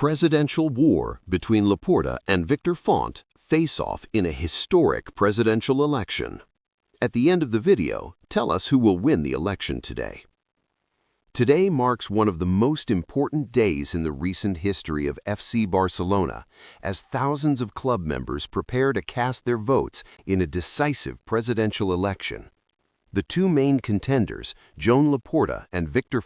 Presidential war between Laporta and Víctor face off in a historic presidential election. At the end of the video, tell us who will win the election today. Today marks one of the most important days in the recent history of FC Barcelona, as thousands of club members prepare to cast their votes in a decisive presidential election. The two main contenders, Joan Laporta and Víctor,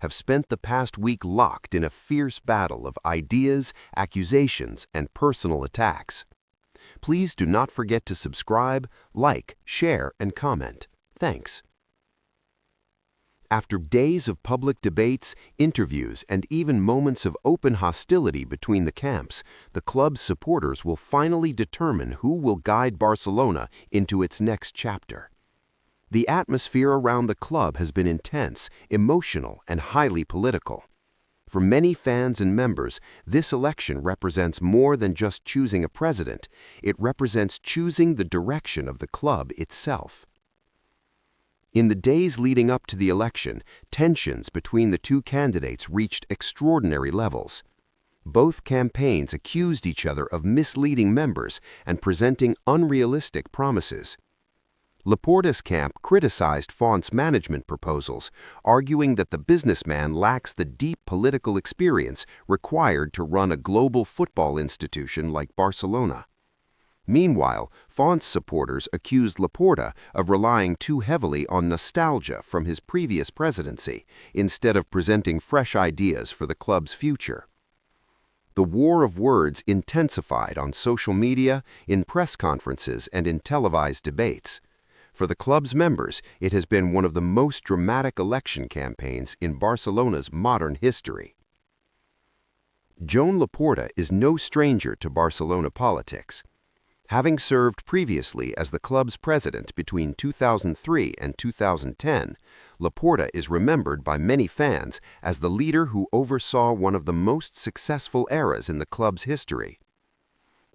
have spent the past week locked in a fierce battle of ideas, accusations, and personal attacks. Please do not forget to subscribe, like, share, and comment. Thanks. After days of public debates, interviews, and even moments of open hostility between the camps, the club's supporters will finally determine who will guide Barcelona into its next chapter. The atmosphere around the club has been intense, emotional, and highly political. For many fans and members, this election represents more than just choosing a president. It represents choosing the direction of the club itself. In the days leading up to the election, tensions between the two candidates reached extraordinary levels. Both campaigns accused each other of misleading members and presenting unrealistic promises. Laporta's camp criticized Font's management proposals, arguing that the businessman lacks the deep political experience required to run a global football institution like Barcelona. Meanwhile, Font's supporters accused Laporta of relying too heavily on nostalgia from his previous presidency, instead of presenting fresh ideas for the club's future. The war of words intensified on social media, in press conferences, and in televised debates. For the club's members, it has been one of the most dramatic election campaigns in Barcelona's modern history. Joan Laporta is no stranger to Barcelona politics. Having served previously as the club's president between 2003 and 2010, Laporta is remembered by many fans as the leader who oversaw one of the most successful eras in the club's history.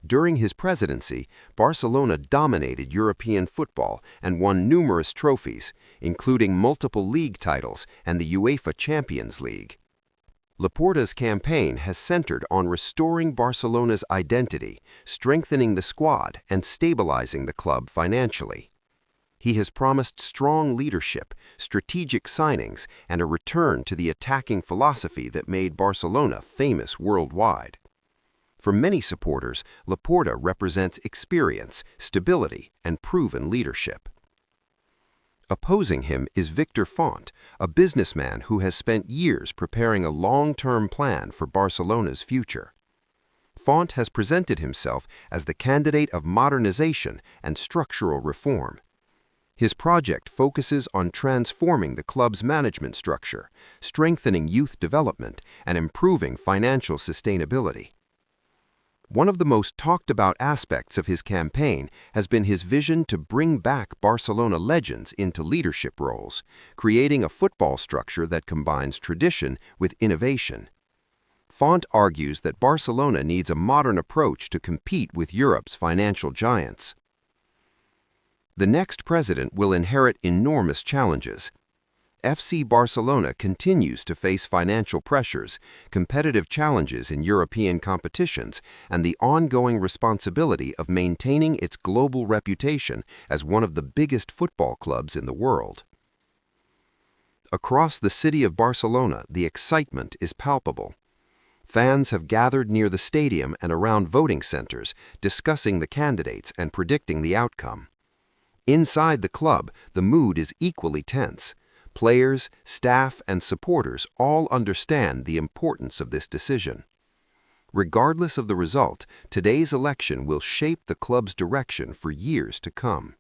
During his presidency, Barcelona dominated European football and won numerous trophies, including multiple league titles and the UEFA Champions League. Laporta's campaign has centered on restoring Barcelona's identity, strengthening the squad, and stabilizing the club financially. He has promised strong leadership, strategic signings, and a return to the attacking philosophy that made Barcelona famous worldwide. For many supporters, Laporta represents experience, stability, and proven leadership. Opposing him is Víctor, a businessman who has spent years preparing a long-term plan for Barcelona's future. Font has presented himself as the candidate of modernization and structural reform. His project focuses on transforming the club's management structure, strengthening youth development, and improving financial sustainability. One of the most talked about aspects of his campaign has been his vision to bring back Barcelona legends into leadership roles, creating a football structure that combines tradition with innovation. Font argues that Barcelona needs a modern approach to compete with Europe's financial giants. The next president will inherit enormous challenges. FC Barcelona continues to face financial pressures, competitive challenges in European competitions, and the ongoing responsibility of maintaining its global reputation as one of the biggest football clubs in the world. Across the city of Barcelona, the excitement is palpable. Fans have gathered near the stadium and around voting centers, discussing the candidates and predicting the outcome. Inside the club, the mood is equally tense. Players, staff, and supporters all understand the importance of this decision. Regardless of the result, today's election will shape the club's direction for years to come.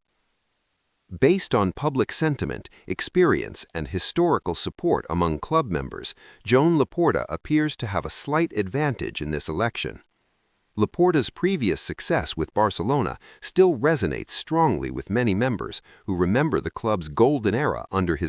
Based on public sentiment, experience, and historical support among club members, Joan Laporta appears to have a slight advantage in this election. Laporta's previous success with Barcelona still resonates strongly with many members who remember the club's golden era under his